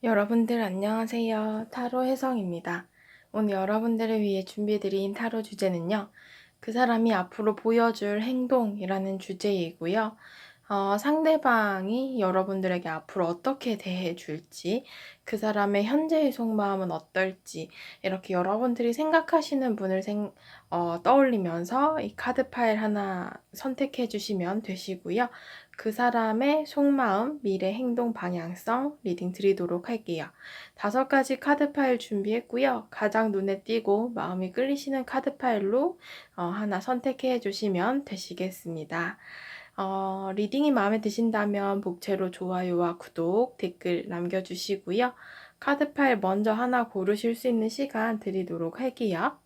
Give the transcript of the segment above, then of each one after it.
여러분들 안녕하세요. 타로 해성입니다. 오늘 여러분들을 위해 준비해드린 타로 주제는요. 그 사람이 앞으로 보여줄 행동이라는 주제이고요. 상대방이 여러분들에게 앞으로 어떻게 대해줄지, 그 사람의 현재의 속마음은 어떨지, 이렇게 여러분들이 생각하시는 분을 떠올리면서 이 카드 파일 하나 선택해 주시면 되시고요. 그 사람의 속마음, 미래 행동 방향성 리딩 드리도록 할게요. 5가지 카드 파일 준비했고요. 가장 눈에 띄고 마음이 끌리시는 카드 파일로 하나 선택해 주시면 되시겠습니다. 리딩이 마음에 드신다면 복채로 좋아요와 구독, 댓글 남겨주시고요. 카드 파일 먼저 하나 고르실 수 있는 시간 드리도록 할게요.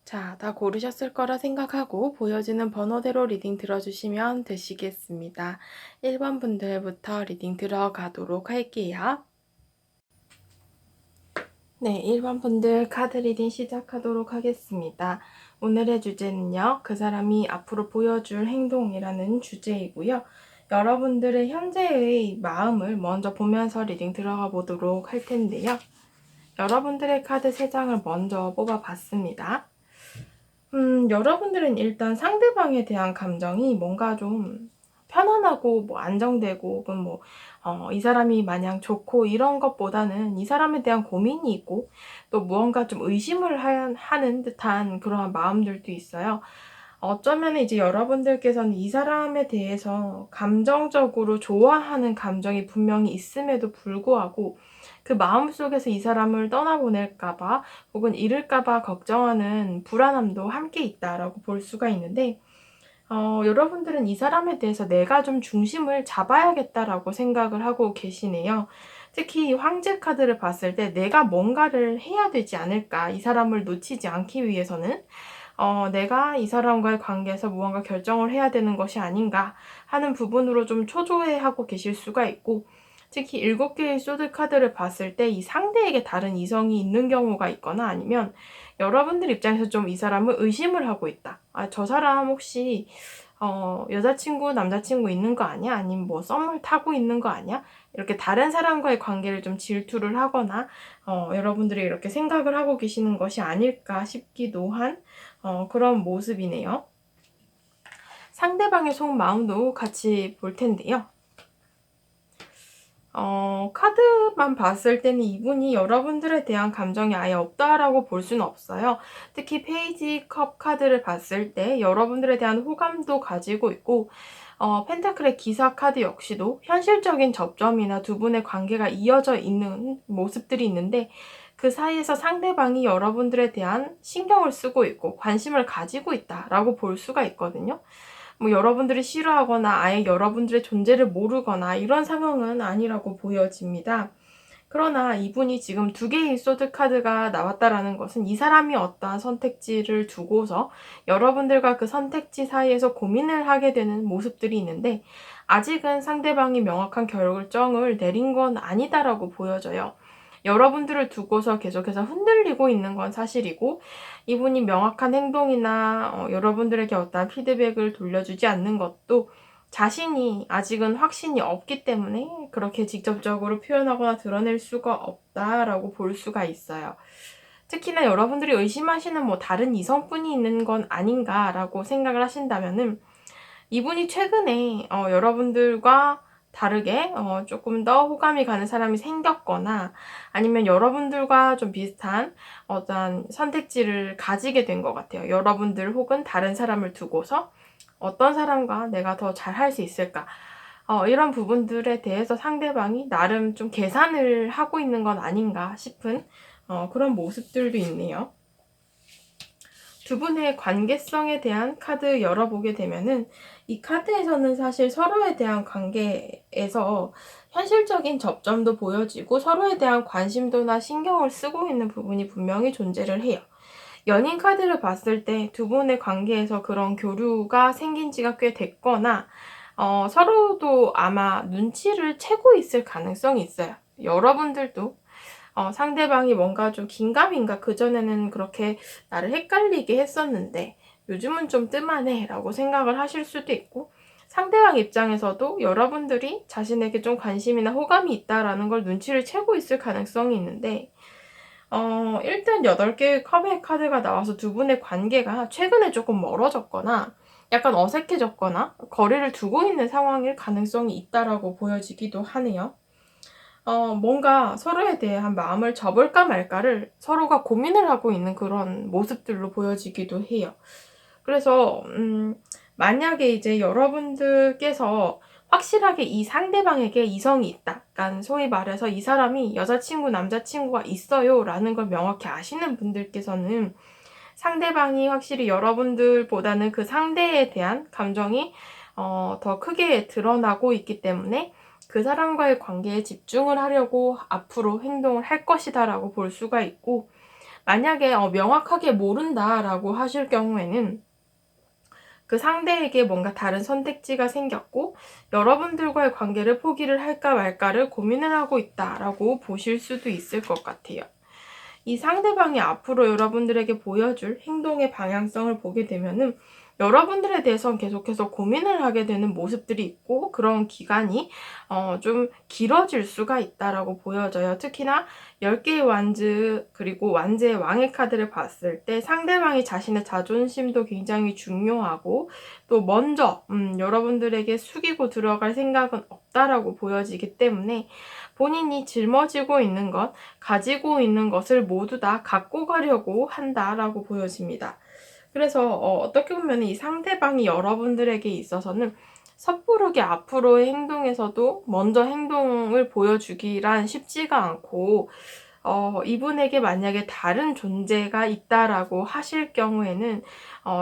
자, 다 고르셨을 거라 생각하고 보여지는 번호대로 리딩 들어주시면 되시겠습니다. 1번 분들부터 리딩 들어가도록 할게요. 네, 1번 분들 카드 리딩 시작하도록 하겠습니다. 오늘의 주제는요, 그 사람이 앞으로 보여줄 행동이라는 주제이고요. 여러분들의 현재의 마음을 먼저 보면서 리딩 들어가 보도록 할 텐데요. 여러분들의 카드 3장을 먼저 뽑아봤습니다. 여러분들은 일단 상대방에 대한 감정이 뭔가 좀 편안하고 뭐 안정되고 혹은 이 사람이 마냥 좋고 이런 것보다는 이 사람에 대한 고민이 있고 또 무언가 좀 의심을 하는 듯한 그러한 마음들도 있어요. 어쩌면 이제 여러분들께서는 이 사람에 대해서 감정적으로 좋아하는 감정이 분명히 있음에도 불구하고 그 마음속에서 이 사람을 떠나보낼까봐 혹은 잃을까봐 걱정하는 불안함도 함께 있다라고 볼 수가 있는데 여러분들은 이 사람에 대해서 내가 좀 중심을 잡아야겠다라고 생각을 하고 계시네요. 특히 황제 카드를 봤을 때 내가 뭔가를 해야 되지 않을까, 이 사람을 놓치지 않기 위해서는 내가 이 사람과의 관계에서 무언가 결정을 해야 되는 것이 아닌가 하는 부분으로 좀 초조해하고 계실 수가 있고, 특히 7개의 소드 카드를 봤을 때 이 상대에게 다른 이성이 있는 경우가 있거나 아니면 여러분들 입장에서 좀 이 사람을 의심을 하고 있다. 아, 저 사람 혹시 여자친구, 남자친구 있는 거 아니야? 아니면 뭐 썸을 타고 있는 거 아니야? 이렇게 다른 사람과의 관계를 좀 질투를 하거나 여러분들이 이렇게 생각을 하고 계시는 것이 아닐까 싶기도 한 그런 모습이네요. 상대방의 속마음도 같이 볼 텐데요. 카드만 봤을 때는 이분이 여러분들에 대한 감정이 아예 없다라고 볼 수는 없어요. 특히 페이지 컵 카드를 봤을 때 여러분들에 대한 호감도 가지고 있고, 펜타클의 기사 카드 역시도 현실적인 접점이나 두 분의 관계가 이어져 있는 모습들이 있는데 그 사이에서 상대방이 여러분들에 대한 신경을 쓰고 있고 관심을 가지고 있다라고 볼 수가 있거든요. 뭐 여러분들이 싫어하거나 아예 여러분들의 존재를 모르거나 이런 상황은 아니라고 보여집니다. 그러나 이분이 지금 2개의 소드 카드가 나왔다라는 것은 이 사람이 어떠한 선택지를 두고서 여러분들과 그 선택지 사이에서 고민을 하게 되는 모습들이 있는데 아직은 상대방이 명확한 결정을 내린 건 아니다라고 보여져요. 여러분들을 두고서 계속해서 흔들리고 있는 건 사실이고 이분이 명확한 행동이나 여러분들에게 어떠한 피드백을 돌려주지 않는 것도 자신이 아직은 확신이 없기 때문에 그렇게 직접적으로 표현하거나 드러낼 수가 없다라고 볼 수가 있어요. 특히나 여러분들이 의심하시는 다른 이성분이 있는 건 아닌가라고 생각을 하신다면은 이분이 최근에 여러분들과 다르게 조금 더 호감이 가는 사람이 생겼거나 아니면 여러분들과 좀 비슷한 어떤 선택지를 가지게 된 것 같아요. 여러분들 혹은 다른 사람을 두고서 어떤 사람과 내가 더 잘할 수 있을까? 이런 부분들에 대해서 상대방이 나름 좀 계산을 하고 있는 건 아닌가 싶은 그런 모습들도 있네요. 두 분의 관계성에 대한 카드 열어보게 되면은 이 카드에서는 사실 서로에 대한 관계에서 현실적인 접점도 보여지고 서로에 대한 관심도나 신경을 쓰고 있는 부분이 분명히 존재를 해요. 연인 카드를 봤을 때 두 분의 관계에서 그런 교류가 생긴 지가 꽤 됐거나 서로도 아마 눈치를 채고 있을 가능성이 있어요. 여러분들도 상대방이 뭔가 좀 긴가민가 그전에는 그렇게 나를 헷갈리게 했었는데 요즘은 좀 뜸하네 라고 생각을 하실 수도 있고, 상대방 입장에서도 여러분들이 자신에게 좀 관심이나 호감이 있다라는 걸 눈치를 채고 있을 가능성이 있는데, 일단 8개의 컵의 카드가 나와서 두 분의 관계가 최근에 조금 멀어졌거나 약간 어색해졌거나 거리를 두고 있는 상황일 가능성이 있다라고 보여지기도 하네요. 뭔가 서로에 대한 마음을 접을까 말까를 서로가 고민을 하고 있는 그런 모습들로 보여지기도 해요. 그래서 만약에 이제 여러분들께서 확실하게 이 상대방에게 이성이 있다, 그러니까 소위 말해서 이 사람이 여자친구, 남자친구가 있어요 라는 걸 명확히 아시는 분들께서는 상대방이 확실히 여러분들보다는 그 상대에 대한 감정이 더 크게 드러나고 있기 때문에 그 사람과의 관계에 집중을 하려고 앞으로 행동을 할 것이다 라고 볼 수가 있고, 만약에 명확하게 모른다라고 하실 경우에는 그 상대에게 뭔가 다른 선택지가 생겼고 여러분들과의 관계를 포기를 할까 말까를 고민을 하고 있다라고 보실 수도 있을 것 같아요. 이 상대방이 앞으로 여러분들에게 보여줄 행동의 방향성을 보게 되면은 여러분들에 대해서는 계속해서 고민을 하게 되는 모습들이 있고 그런 기간이 좀 길어질 수가 있다라고 보여져요. 특히나 10개의 완즈 그리고 완즈의 왕의 카드를 봤을 때 상대방이 자신의 자존심도 굉장히 중요하고 또 먼저 여러분들에게 숙이고 들어갈 생각은 없다라고 보여지기 때문에 본인이 짊어지고 있는 것, 가지고 있는 것을 모두 다 갖고 가려고 한다라고 보여집니다. 그래서 어떻게 보면 이 상대방이 여러분들에게 있어서는 섣부르게 앞으로의 행동에서도 먼저 행동을 보여주기란 쉽지가 않고, 이분에게 만약에 다른 존재가 있다라고 하실 경우에는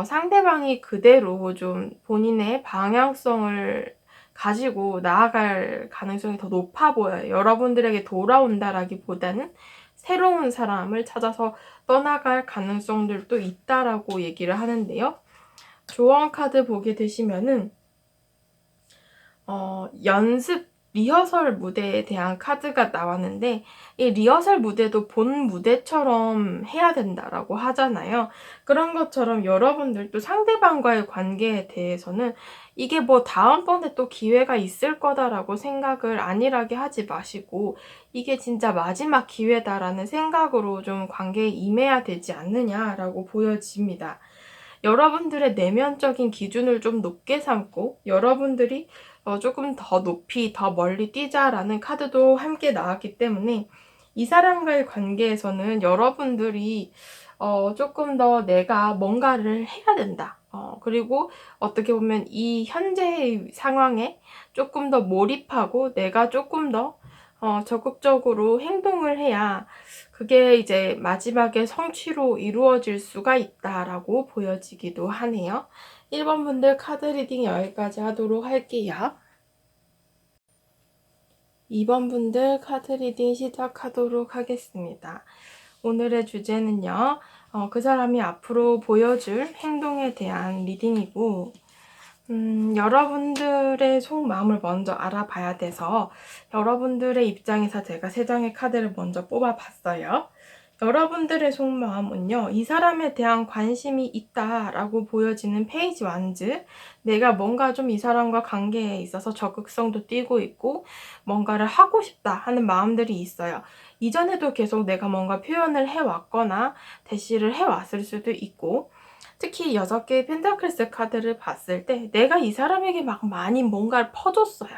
상대방이 그대로 좀 본인의 방향성을 가지고 나아갈 가능성이 더 높아 보여요. 여러분들에게 돌아온다라기보다는 새로운 사람을 찾아서 떠나갈 가능성들도 있다라고 얘기를 하는데요. 조언 카드 보게 되시면은 연습 리허설 무대에 대한 카드가 나왔는데, 이 리허설 무대도 본 무대처럼 해야 된다라고 하잖아요. 그런 것처럼 여러분들도 상대방과의 관계에 대해서는 이게 뭐 다음번에 또 기회가 있을 거다라고 생각을 안일하게 하지 마시고 이게 진짜 마지막 기회다라는 생각으로 좀 관계에 임해야 되지 않느냐라고 보여집니다. 여러분들의 내면적인 기준을 좀 높게 삼고 여러분들이 조금 더 높이 더 멀리 뛰자라는 카드도 함께 나왔기 때문에 이 사람과의 관계에서는 여러분들이 조금 더 내가 뭔가를 해야 된다. 그리고 어떻게 보면 이 현재의 상황에 조금 더 몰입하고 내가 조금 더 적극적으로 행동을 해야 그게 이제 마지막에 성취로 이루어질 수가 있다라고 보여지기도 하네요. 1번 분들 카드 리딩 여기까지 하도록 할게요. 2번 분들 카드 리딩 시작하도록 하겠습니다. 오늘의 주제는요, 그 사람이 앞으로 보여줄 행동에 대한 리딩이고, 여러분들의 속마음을 먼저 알아봐야 돼서 여러분들의 입장에서 제가 3장의 카드를 먼저 뽑아봤어요. 여러분들의 속마음은요, 이 사람에 대한 관심이 있다라고 보여지는 페이지 완즈, 내가 뭔가 좀 이 사람과 관계에 있어서 적극성도 띄고 있고 뭔가를 하고 싶다 하는 마음들이 있어요. 이전에도 계속 내가 뭔가 표현을 해왔거나 대시를 해왔을 수도 있고, 특히 6개의 펜타클스 카드를 봤을 때 내가 이 사람에게 막 많이 뭔가를 퍼줬어요.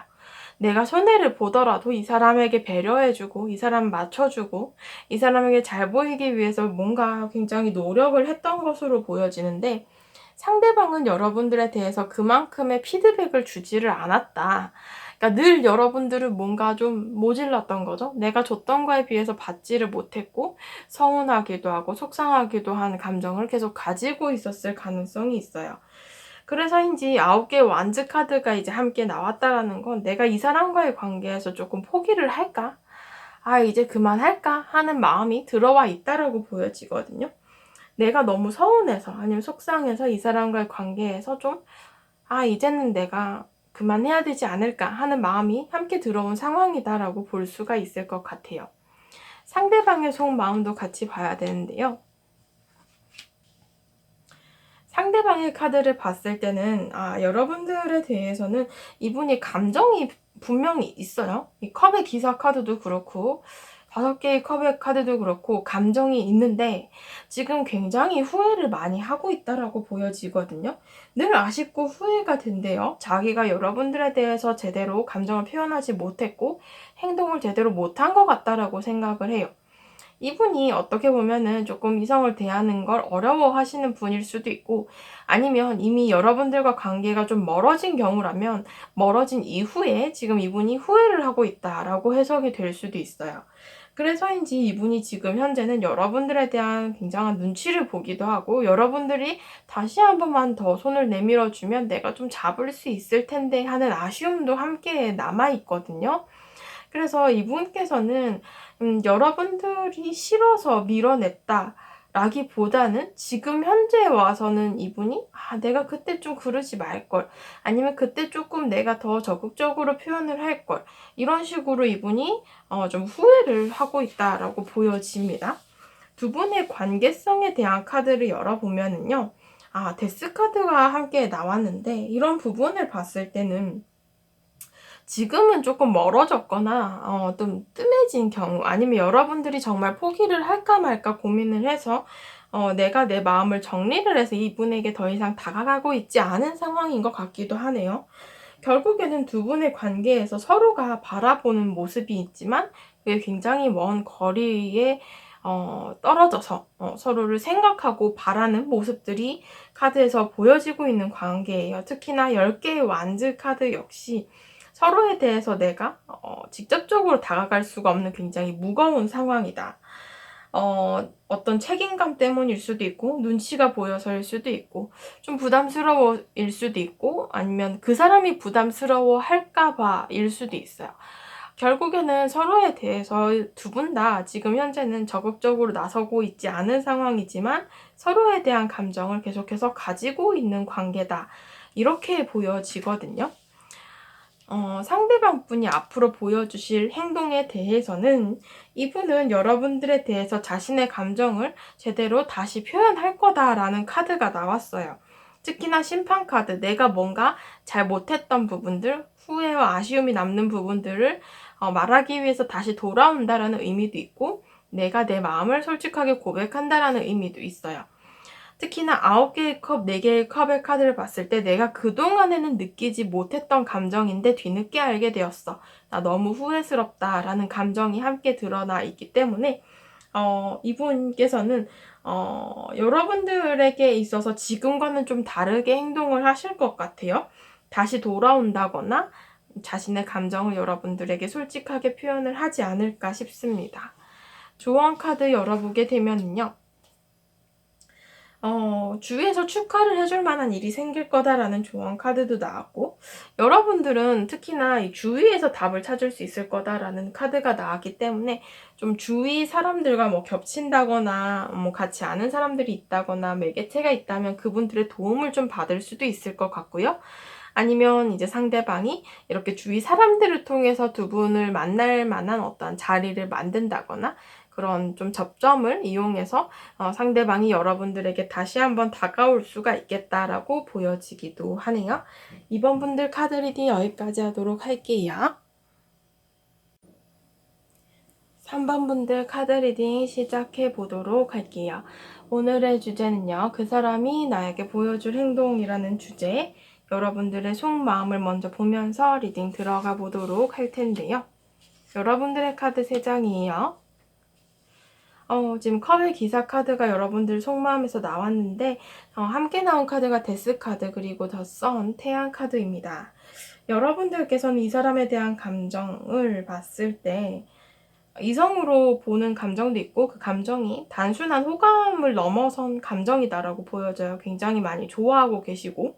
내가 손해를 보더라도 이 사람에게 배려해주고 이 사람 맞춰주고 이 사람에게 잘 보이기 위해서 뭔가 굉장히 노력을 했던 것으로 보여지는데, 상대방은 여러분들에 대해서 그만큼의 피드백을 주지를 않았다. 그러니까 늘 여러분들은 뭔가 좀 모질랐던 거죠. 내가 줬던 거에 비해서 받지를 못했고 서운하기도 하고 속상하기도 한 감정을 계속 가지고 있었을 가능성이 있어요. 그래서인지 9개의 완즈 카드가 이제 함께 나왔다라는 건 내가 이 사람과의 관계에서 조금 포기를 할까? 이제 그만할까? 하는 마음이 들어와 있다라고 보여지거든요. 내가 너무 서운해서 아니면 속상해서 이 사람과의 관계에서 좀 이제는 내가 그만해야 되지 않을까 하는 마음이 함께 들어온 상황이다라고 볼 수가 있을 것 같아요. 상대방의 속마음도 같이 봐야 되는데요. 상대방의 카드를 봤을 때는 여러분들에 대해서는 이분이 감정이 분명히 있어요. 이 컵의 기사 카드도 그렇고 5개의 컵의 카드도 그렇고 감정이 있는데 지금 굉장히 후회를 많이 하고 있다라고 보여지거든요. 늘 아쉽고 후회가 된대요. 자기가 여러분들에 대해서 제대로 감정을 표현하지 못했고 행동을 제대로 못한 것 같다라고 생각을 해요. 이분이 어떻게 보면은 조금 이성을 대하는 걸 어려워하시는 분일 수도 있고 아니면 이미 여러분들과 관계가 좀 멀어진 경우라면 멀어진 이후에 지금 이분이 후회를 하고 있다라고 해석이 될 수도 있어요. 그래서인지 이분이 지금 현재는 여러분들에 대한 굉장한 눈치를 보기도 하고 여러분들이 다시 한 번만 더 손을 내밀어 주면 내가 좀 잡을 수 있을 텐데 하는 아쉬움도 함께 남아 있거든요. 그래서 이분께서는 여러분들이 싫어서 밀어냈다 라기보다는 지금 현재에 와서는 이분이 내가 그때 좀 그러지 말걸 아니면 그때 조금 내가 더 적극적으로 표현을 할걸 이런 식으로 이분이 좀 후회를 하고 있다라고 보여집니다. 두 분의 관계성에 대한 카드를 열어보면은요. 데스 카드가 함께 나왔는데 이런 부분을 봤을 때는 지금은 조금 멀어졌거나 좀 뜸해진 경우 아니면 여러분들이 정말 포기를 할까 말까 고민을 해서 내가 내 마음을 정리를 해서 이분에게 더 이상 다가가고 있지 않은 상황인 것 같기도 하네요. 결국에는 두 분의 관계에서 서로가 바라보는 모습이 있지만 그게 굉장히 먼 거리에 떨어져서 서로를 생각하고 바라는 모습들이 카드에서 보여지고 있는 관계예요. 특히나 10개의 완즈 카드 역시 서로에 대해서 내가 직접적으로 다가갈 수가 없는 굉장히 무거운 상황이다. 어떤 책임감 때문일 수도 있고 눈치가 보여서일 수도 있고 좀 부담스러워일 수도 있고 아니면 그 사람이 부담스러워 할까 봐일 수도 있어요. 결국에는 서로에 대해서 두 분 다 지금 현재는 적극적으로 나서고 있지 않은 상황이지만 서로에 대한 감정을 계속해서 가지고 있는 관계다. 이렇게 보여지거든요. 상대방 분이 앞으로 보여주실 행동에 대해서는 이분은 여러분들에 대해서 자신의 감정을 제대로 다시 표현할 거다라는 카드가 나왔어요. 특히나 심판 카드, 내가 뭔가 잘 못했던 부분들, 후회와 아쉬움이 남는 부분들을 말하기 위해서 다시 돌아온다라는 의미도 있고 내가 내 마음을 솔직하게 고백한다라는 의미도 있어요. 특히나 9개의 컵, 4개의 컵의 카드를 봤을 때 내가 그동안에는 느끼지 못했던 감정인데 뒤늦게 알게 되었어. 나 너무 후회스럽다 라는 감정이 함께 드러나 있기 때문에 이분께서는 여러분들에게 있어서 지금과는 좀 다르게 행동을 하실 것 같아요. 다시 돌아온다거나 자신의 감정을 여러분들에게 솔직하게 표현을 하지 않을까 싶습니다. 조언 카드 열어보게 되면요. 주위에서 축하를 해줄 만한 일이 생길 거다라는 조언 카드도 나왔고 여러분들은 특히나 이 주위에서 답을 찾을 수 있을 거다라는 카드가 나왔기 때문에 좀 주위 사람들과 뭐 겹친다거나 뭐 같이 아는 사람들이 있다거나 매개체가 있다면 그분들의 도움을 좀 받을 수도 있을 것 같고요. 아니면 이제 상대방이 이렇게 주위 사람들을 통해서 두 분을 만날 만한 어떤 자리를 만든다거나 그런 좀 접점을 이용해서 상대방이 여러분들에게 다시 한번 다가올 수가 있겠다라고 보여지기도 하네요. 이번 분들 카드 리딩 여기까지 하도록 할게요. 3번 분들 카드 리딩 시작해 보도록 할게요. 오늘의 주제는요. 그 사람이 나에게 보여줄 행동이라는 주제 여러분들의 속마음을 먼저 보면서 리딩 들어가 보도록 할 텐데요. 여러분들의 카드 3장이에요. 지금 컵의 기사 카드가 여러분들 속마음에서 나왔는데 함께 나온 카드가 데스 카드 그리고 더 선, 태양 카드입니다. 여러분들께서는 이 사람에 대한 감정을 봤을 때 이성으로 보는 감정도 있고 그 감정이 단순한 호감을 넘어선 감정이다라고 보여져요. 굉장히 많이 좋아하고 계시고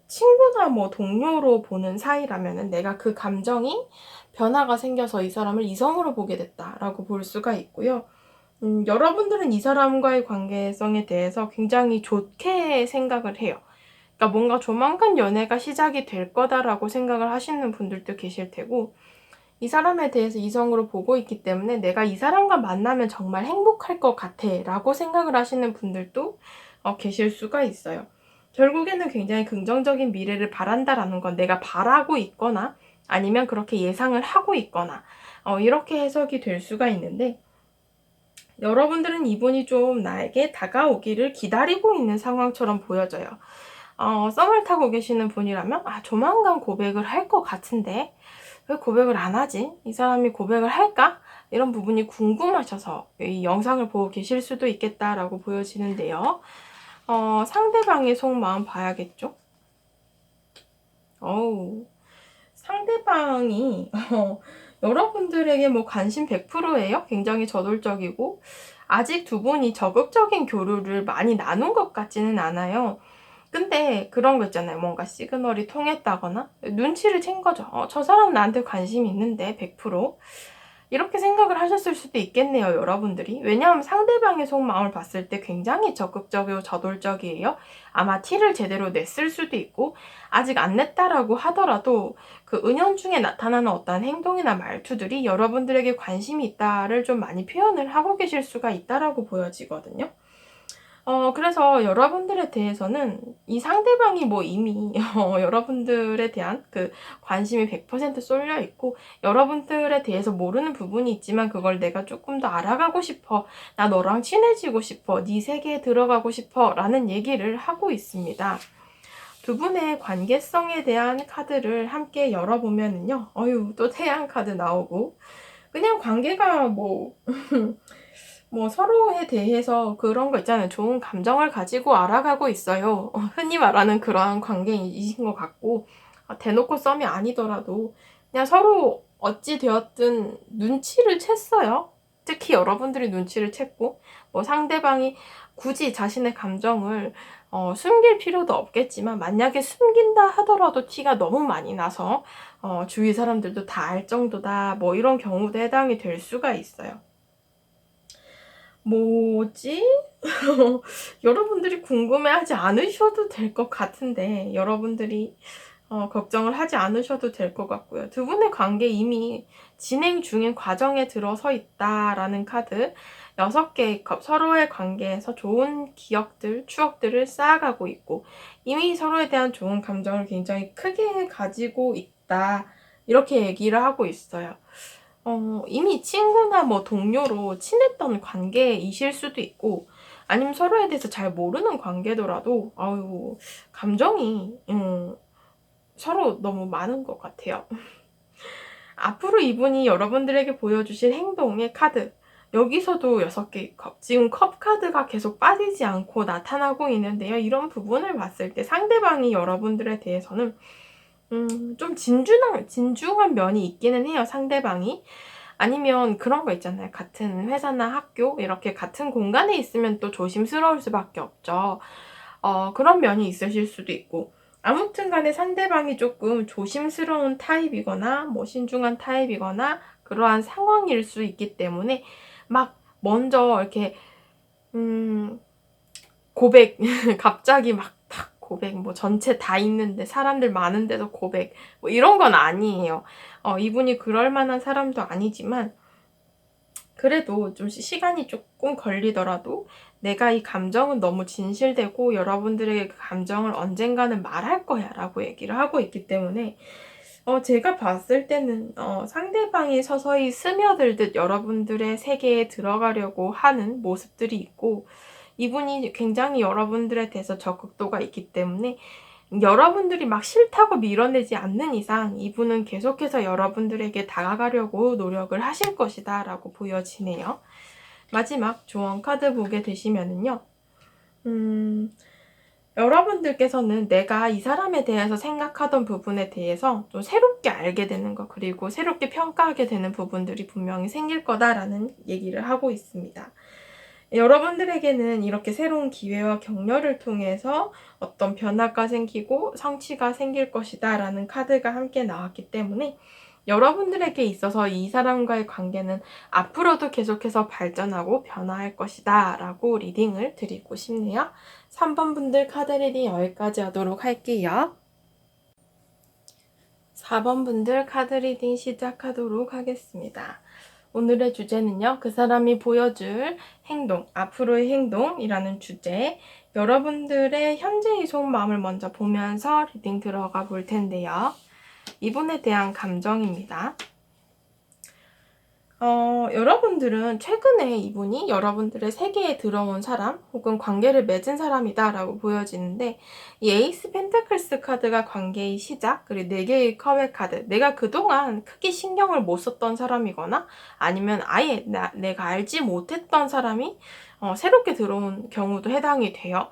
친구나 뭐 동료로 보는 사이라면은 내가 그 감정이 변화가 생겨서 이 사람을 이성으로 보게 됐다라고 볼 수가 있고요. 여러분들은 이 사람과의 관계성에 대해서 굉장히 좋게 생각을 해요. 그러니까 뭔가 조만간 연애가 시작이 될 거다라고 생각을 하시는 분들도 계실 테고, 이 사람에 대해서 이성으로 보고 있기 때문에 내가 이 사람과 만나면 정말 행복할 것 같아 라고 생각을 하시는 분들도 계실 수가 있어요. 결국에는 굉장히 긍정적인 미래를 바란다라는 건 내가 바라고 있거나 아니면 그렇게 예상을 하고 있거나 이렇게 해석이 될 수가 있는데, 여러분들은 이분이 좀 나에게 다가오기를 기다리고 있는 상황처럼 보여져요. 썸을 타고 계시는 분이라면 조만간 고백을 할 것 같은데 왜 고백을 안 하지? 이 사람이 고백을 할까? 이런 부분이 궁금하셔서 이 영상을 보고 계실 수도 있겠다라고 보여지는데요. 상대방의 속마음 봐야겠죠? 상대방이 여러분들에게 뭐 관심 100%예요? 굉장히 저돌적이고 아직 두 분이 적극적인 교류를 많이 나눈 것 같지는 않아요. 근데 그런 거 있잖아요. 뭔가 시그널이 통했다거나 눈치를 챈 거죠. 저 사람 나한테 관심이 있는데 100%. 이렇게 생각을 하셨을 수도 있겠네요, 여러분들이. 왜냐하면 상대방의 속마음을 봤을 때 굉장히 적극적이고 저돌적이에요. 아마 티를 제대로 냈을 수도 있고, 아직 안 냈다라고 하더라도 그 은연중에 나타나는 어떠한 행동이나 말투들이 여러분들에게 관심이 있다를 좀 많이 표현을 하고 계실 수가 있다라고 보여지거든요. 그래서 여러분들에 대해서는 이 상대방이 뭐 이미 여러분들에 대한 그 관심이 100% 쏠려 있고, 여러분들에 대해서 모르는 부분이 있지만 그걸 내가 조금 더 알아가고 싶어, 나 너랑 친해지고 싶어, 네 세계에 들어가고 싶어 라는 얘기를 하고 있습니다. 두 분의 관계성에 대한 카드를 함께 열어보면은요, 또 태양 카드 나오고, 그냥 관계가 뭐 서로에 대해서 그런 거 있잖아요. 좋은 감정을 가지고 알아가고 있어요. 흔히 말하는 그러한 관계이신 것 같고, 대놓고 썸이 아니더라도 그냥 서로 어찌 되었든 눈치를 챘어요. 특히 여러분들이 눈치를 챘고, 뭐 상대방이 굳이 자신의 감정을 숨길 필요도 없겠지만, 만약에 숨긴다 하더라도 티가 너무 많이 나서 주위 사람들도 다 알 정도다, 뭐 이런 경우도 해당이 될 수가 있어요. 뭐지? 여러분들이 궁금해하지 않으셔도 될 것 같은데, 여러분들이 걱정을 하지 않으셔도 될 것 같고요. 두 분의 관계 이미 진행 중인 과정에 들어서 있다라는 카드, 6개의 컵, 서로의 관계에서 좋은 기억들, 추억들을 쌓아가고 있고, 이미 서로에 대한 좋은 감정을 굉장히 크게 가지고 있다, 이렇게 얘기를 하고 있어요. 이미 친구나 뭐 동료로 친했던 관계이실 수도 있고, 아니면 서로에 대해서 잘 모르는 관계더라도, 감정이, 서로 너무 많은 것 같아요. 앞으로 이분이 여러분들에게 보여주실 행동의 카드, 여기서도 6개의 컵, 지금 컵 카드가 계속 빠지지 않고 나타나고 있는데요. 이런 부분을 봤을 때 상대방이 여러분들에 대해서는 좀 진중한 면이 있기는 해요, 상대방이. 아니면 그런 거 있잖아요. 같은 회사나 학교, 이렇게 같은 공간에 있으면 또 조심스러울 수밖에 없죠. 그런 면이 있으실 수도 있고. 아무튼 간에 상대방이 조금 조심스러운 타입이거나, 뭐 신중한 타입이거나, 그러한 상황일 수 있기 때문에, 막 먼저 이렇게, 고백, 갑자기 막 탁 고백, 뭐 전체 다 있는데 사람들 많은 데서 고백, 뭐 이런 건 아니에요. 이분이 그럴 만한 사람도 아니지만, 그래도 좀 시간이 조금 걸리더라도 내가 이 감정은 너무 진실되고 여러분들에게 그 감정을 언젠가는 말할 거야 라고 얘기를 하고 있기 때문에, 제가 봤을 때는 상대방이 서서히 스며들듯 여러분들의 세계에 들어가려고 하는 모습들이 있고, 이분이 굉장히 여러분들에 대해서 적극도가 있기 때문에 여러분들이 막 싫다고 밀어내지 않는 이상 이분은 계속해서 여러분들에게 다가가려고 노력을 하실 것이다 라고 보여지네요. 마지막 조언 카드 보게 되시면은요, 여러분들께서는 내가 이 사람에 대해서 생각하던 부분에 대해서 좀 새롭게 알게 되는 것, 그리고 새롭게 평가하게 되는 부분들이 분명히 생길 거다라는 얘기를 하고 있습니다. 여러분들에게는 이렇게 새로운 기회와 격려를 통해서 어떤 변화가 생기고 성취가 생길 것이다 라는 카드가 함께 나왔기 때문에 여러분들에게 있어서 이 사람과의 관계는 앞으로도 계속해서 발전하고 변화할 것이다 라고 리딩을 드리고 싶네요. 3번 분들 카드 리딩 여기까지 하도록 할게요. 4번 분들 카드 리딩 시작하도록 하겠습니다. 오늘의 주제는요, 그 사람이 보여줄 행동, 앞으로의 행동이라는 주제, 여러분들의 현재의 속마음을 먼저 보면서 리딩 들어가 볼 텐데요. 이분에 대한 감정입니다. 여러분들은 최근에 이분이 여러분들의 세계에 들어온 사람 혹은 관계를 맺은 사람이다 라고 보여지는데, 이 에이스 펜타클스 카드가 관계의 시작, 그리고 4개의 컵의 카드, 내가 그동안 크게 신경을 못 썼던 사람이거나 아니면 아예 내가 알지 못했던 사람이 새롭게 들어온 경우도 해당이 돼요.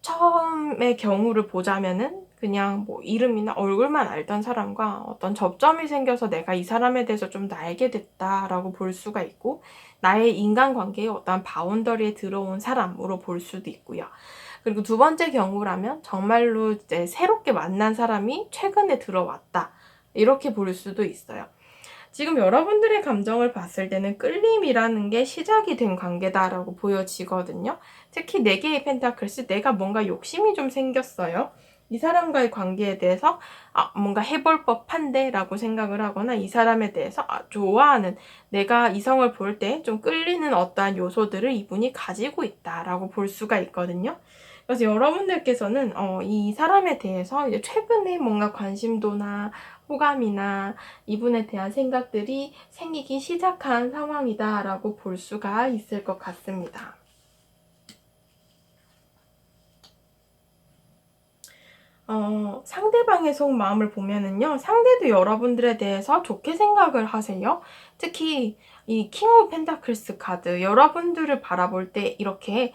처음의 경우를 보자면은 그냥 뭐 이름이나 얼굴만 알던 사람과 어떤 접점이 생겨서 내가 이 사람에 대해서 좀 더 알게 됐다라고 볼 수가 있고, 나의 인간관계에 어떤 바운더리에 들어온 사람으로 볼 수도 있고요. 그리고 두 번째 경우라면 정말로 이제 새롭게 만난 사람이 최근에 들어왔다, 이렇게 볼 수도 있어요. 지금 여러분들의 감정을 봤을 때는 끌림이라는 게 시작이 된 관계다라고 보여지거든요. 특히 4개의 펜타클스, 내가 뭔가 욕심이 좀 생겼어요. 이 사람과의 관계에 대해서 뭔가 해볼 법한데 라고 생각을 하거나, 이 사람에 대해서 좋아하는, 내가 이성을 볼 때 좀 끌리는 어떠한 요소들을 이분이 가지고 있다라고 볼 수가 있거든요. 그래서 여러분들께서는 이 사람에 대해서 이제 최근에 뭔가 관심도나 호감이나 이분에 대한 생각들이 생기기 시작한 상황이다라고 볼 수가 있을 것 같습니다. 상대방의 속마음을 보면은요, 상대도 여러분들에 대해서 좋게 생각을 하세요. 특히 이 킹 오브 펜타클스 카드, 여러분들을 바라볼 때 이렇게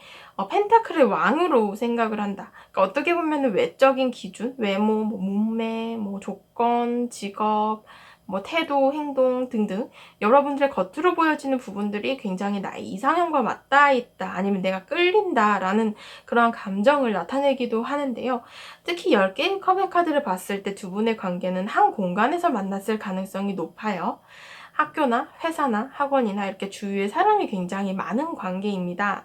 펜타클의 왕으로 생각을 한다. 그러니까 어떻게 보면은 외적인 기준, 외모, 뭐 몸매, 뭐 조건, 직업, 뭐 태도, 행동 등등 여러분들의 겉으로 보여지는 부분들이 굉장히 나의 이상형과 맞닿아 있다, 아니면 내가 끌린다라는 그런 감정을 나타내기도 하는데요. 특히 10개의 컵의 카드를 봤을 때 두 분의 관계는 한 공간에서 만났을 가능성이 높아요. 학교나 회사나 학원이나 이렇게 주위에 사람이 굉장히 많은 관계입니다.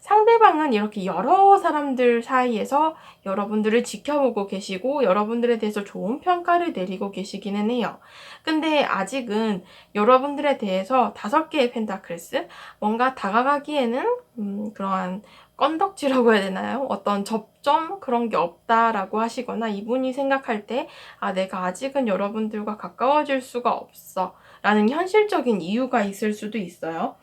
상대방은 이렇게 여러 사람들 사이에서 여러분들을 지켜보고 계시고 여러분들에 대해서 좋은 평가를 내리고 계시기는 해요. 근데 아직은 여러분들에 대해서 5개의 펜타클스, 뭔가 다가가기에는 그러한 건덕지라고 해야 되나요? 어떤 접점 그런 게 없다라고 하시거나, 이분이 생각할 때 내가 아직은 여러분들과 가까워질 수가 없어 라는 현실적인 이유가 있을 수도 있어요.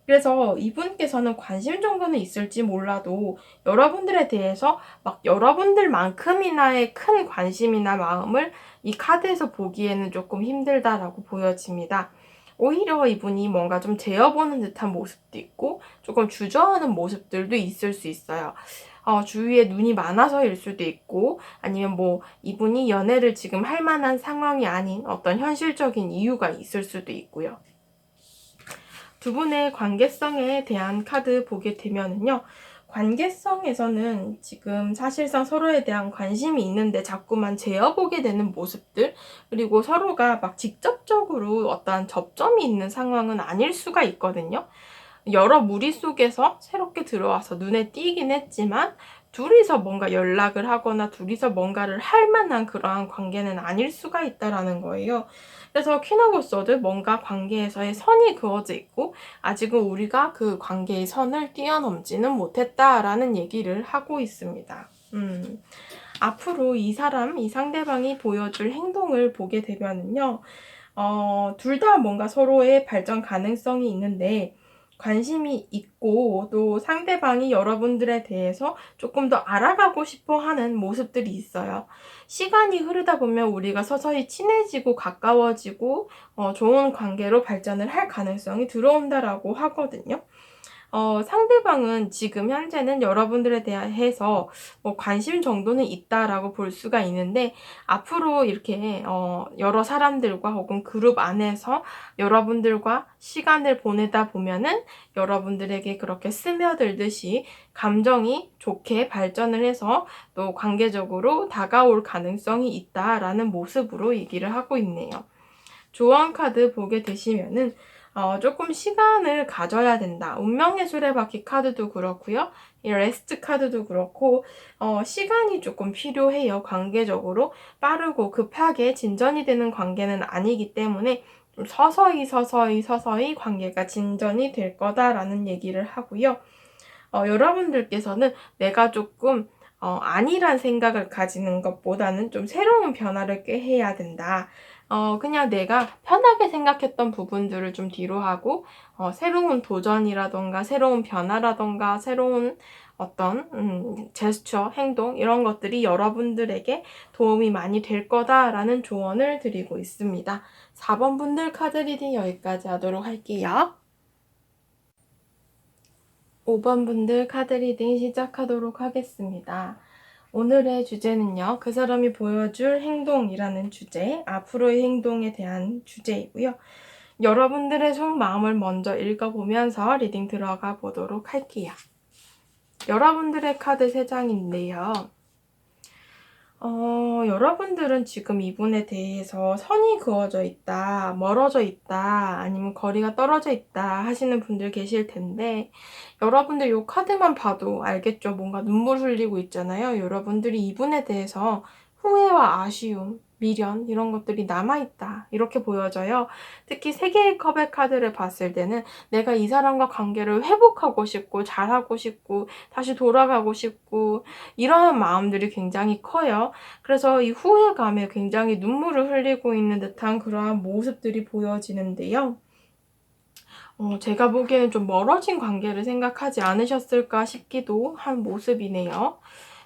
그래서 이분께서는 관심 정도는 있을지 몰라도 여러분들에 대해서 막 여러분들만큼이나의 큰 관심이나 마음을 이 카드에서 보기에는 조금 힘들다라고 보여집니다. 오히려 이분이 뭔가 좀 재어보는 듯한 모습도 있고 조금 주저하는 모습들도 있을 수 있어요. 주위에 눈이 많아서일 수도 있고, 아니면 뭐 이분이 연애를 지금 할 만한 상황이 아닌 어떤 현실적인 이유가 있을 수도 있고요. 두 분의 관계성에 대한 카드 보게 되면은요, 관계성에서는 지금 사실상 서로에 대한 관심이 있는데 자꾸만 재어보게 되는 모습들, 그리고 서로가 막 직접적으로 어떠한 접점이 있는 상황은 아닐 수가 있거든요. 여러 무리 속에서 새롭게 들어와서 눈에 띄긴 했지만 둘이서 뭔가 연락을 하거나 둘이서 뭔가를 할 만한 그러한 관계는 아닐 수가 있다라는 거예요. 그래서 퀸 오브 소드, 뭔가 관계에서의 선이 그어져 있고 아직은 우리가 그 관계의 선을 뛰어넘지는 못했다라는 얘기를 하고 있습니다. 앞으로 이 상대방이 보여줄 행동을 보게 되면은요, 둘 다 뭔가 서로의 발전 가능성이 있는데 관심이 있고 또 상대방이 여러분들에 대해서 조금 더 알아가고 싶어 하는 모습들이 있어요. 시간이 흐르다 보면 우리가 서서히 친해지고 가까워지고 좋은 관계로 발전을 할 가능성이 들어온다라고 하거든요. 상대방은 지금 현재는 여러분들에 대해서 뭐 관심 정도는 있다라고 볼 수가 있는데, 앞으로 이렇게 여러 사람들과 혹은 그룹 안에서 여러분들과 시간을 보내다 보면은 여러분들에게 그렇게 스며들듯이 감정이 좋게 발전을 해서 또 관계적으로 다가올 가능성이 있다라는 모습으로 얘기를 하고 있네요. 조언 카드 보게 되시면은 조금 시간을 가져야 된다. 운명의 수레바퀴 카드도 그렇고요. 이 레스트 카드도 그렇고 시간이 조금 필요해요. 관계적으로 빠르고 급하게 진전이 되는 관계는 아니기 때문에 좀 서서히 관계가 진전이 될 거다라는 얘기를 하고요. 여러분들께서는 내가 조금 아니란 생각을 가지는 것보다는 좀 새로운 변화를 꾀해야 된다. 그냥 내가 편하게 생각했던 부분들을 좀 뒤로 하고 새로운 도전이라던가 새로운 변화라던가 새로운 어떤 제스처, 행동 이런 것들이 여러분들에게 도움이 많이 될 거다라는 조언을 드리고 있습니다. 4번 분들 카드 리딩 여기까지 하도록 할게요. 5번 분들 카드 리딩 시작하도록 하겠습니다. 오늘의 주제는요, 그 사람이 보여줄 행동이라는 주제, 앞으로의 행동에 대한 주제이고요. 여러분들의 속마음을 먼저 읽어보면서 리딩 들어가 보도록 할게요. 여러분들의 카드 3장인데요. 여러분들은 지금 이분에 대해서 선이 그어져 있다, 멀어져 있다, 아니면 거리가 떨어져 있다 하시는 분들 계실 텐데, 여러분들 이 카드만 봐도 알겠죠? 뭔가 눈물 흘리고 있잖아요. 여러분들이 이분에 대해서 후회와 아쉬움, 미련 이런 것들이 남아있다 이렇게 보여져요. 특히 3개의 컵의 카드를 봤을 때는 내가 이 사람과 관계를 회복하고 싶고 잘하고 싶고 다시 돌아가고 싶고 이런 마음들이 굉장히 커요. 그래서 이 후회감에 굉장히 눈물을 흘리고 있는 듯한 그러한 모습들이 보여지는데요. 제가 보기에는 좀 멀어진 관계를 생각하지 않으셨을까 싶기도 한 모습이네요.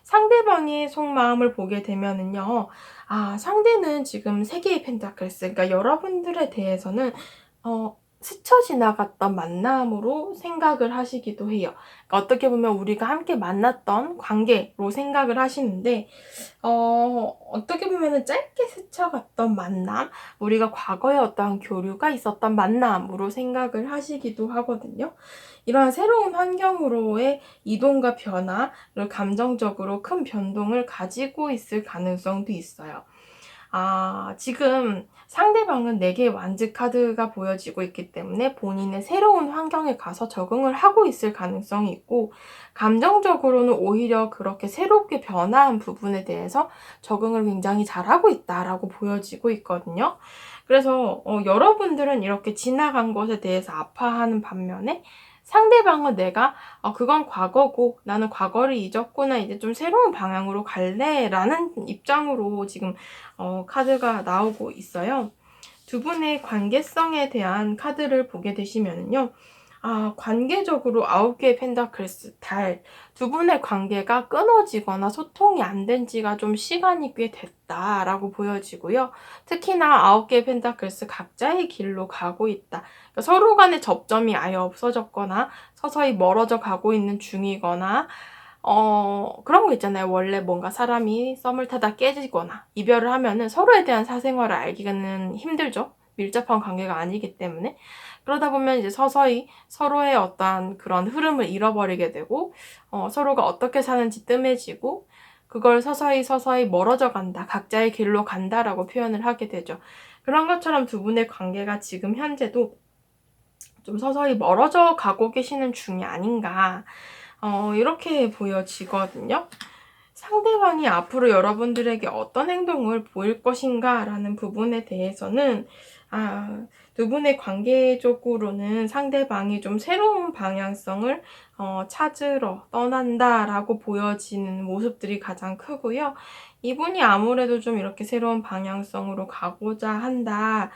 상대방의 속마음을 보게 되면은요, 상대는 지금 3개의 펜타클스, 그러니까 여러분들에 대해서는 스쳐 지나갔던 만남으로 생각을 하시기도 해요. 그러니까 어떻게 보면 우리가 함께 만났던 관계로 생각을 하시는데, 어떻게 보면은 짧게 스쳐갔던 만남, 우리가 과거에 어떠한 교류가 있었던 만남으로 생각을 하시기도 하거든요. 이러한 새로운 환경으로의 이동과 변화를 감정적으로 큰 변동을 가지고 있을 가능성도 있어요. 지금 상대방은 4개의 완즈 카드가 보여지고 있기 때문에 본인의 새로운 환경에 가서 적응을 하고 있을 가능성이 있고, 감정적으로는 오히려 그렇게 새롭게 변화한 부분에 대해서 적응을 굉장히 잘하고 있다라고 보여지고 있거든요. 그래서 여러분들은 이렇게 지나간 것에 대해서 아파하는 반면에, 상대방은 내가 그건 과거고 나는 과거를 잊었구나, 이제 좀 새로운 방향으로 갈래 라는 입장으로 지금 카드가 나오고 있어요. 두 분의 관계성에 대한 카드를 보게 되시면요. 관계적으로 9개의 펜타클스, 달. 두 분의 관계가 끊어지거나 소통이 안 된 지가 좀 시간이 꽤 됐다라고 보여지고요. 특히나 9개의 펜타클스 각자의 길로 가고 있다. 그러니까 서로 간의 접점이 아예 없어졌거나 서서히 멀어져 가고 있는 중이거나 그런 거 있잖아요. 원래 뭔가 사람이 썸을 타다 깨지거나 이별을 하면은 서로에 대한 사생활을 알기는 힘들죠. 밀접한 관계가 아니기 때문에. 그러다 보면 이제 서서히 서로의 어떠한 그런 흐름을 잃어버리게 되고, 서로가 어떻게 사는지 뜸해지고, 그걸 서서히 멀어져 간다, 각자의 길로 간다라고 표현을 하게 되죠. 그런 것처럼 두 분의 관계가 지금 현재도 좀 서서히 멀어져 가고 계시는 중이 아닌가, 이렇게 보여지거든요. 상대방이 앞으로 여러분들에게 어떤 행동을 보일 것인가 라는 부분에 대해서는 두 분의 관계적으로는 상대방이 좀 새로운 방향성을 찾으러 떠난다라고 보여지는 모습들이 가장 크고요. 이분이 아무래도 좀 이렇게 새로운 방향성으로 가고자 한다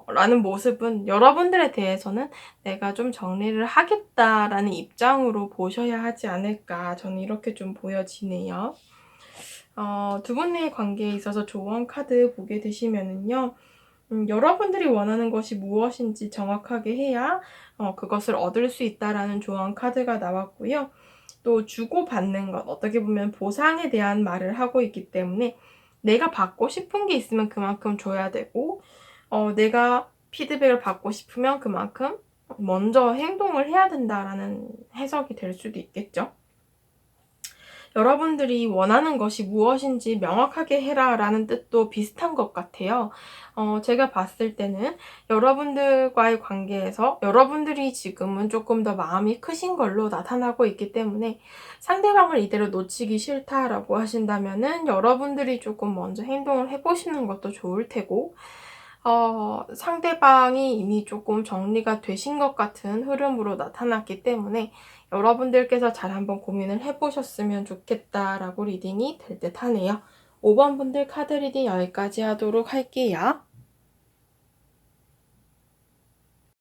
라는 모습은 여러분들에 대해서는 내가 좀 정리를 하겠다라는 입장으로 보셔야 하지 않을까, 저는 이렇게 좀 보여지네요. 두 분의 관계에 있어서 조언 카드 보게 되시면은요, 여러분들이 원하는 것이 무엇인지 정확하게 해야 그것을 얻을 수 있다라는 조언 카드가 나왔고요. 또 주고받는 것, 어떻게 보면 보상에 대한 말을 하고 있기 때문에 내가 받고 싶은 게 있으면 그만큼 줘야 되고, 내가 피드백을 받고 싶으면 그만큼 먼저 행동을 해야 된다라는 해석이 될 수도 있겠죠. 여러분들이 원하는 것이 무엇인지 명확하게 해라 라는 뜻도 비슷한 것 같아요. 제가 봤을 때는 여러분들과의 관계에서 여러분들이 지금은 조금 더 마음이 크신 걸로 나타나고 있기 때문에 상대방을 이대로 놓치기 싫다라고 하신다면은 여러분들이 조금 먼저 행동을 해보시는 것도 좋을 테고, 상대방이 이미 조금 정리가 되신 것 같은 흐름으로 나타났기 때문에 여러분들께서 잘 한번 고민을 해보셨으면 좋겠다라고 리딩이 될 듯 하네요. 5번 분들 카드 리딩 여기까지 하도록 할게요.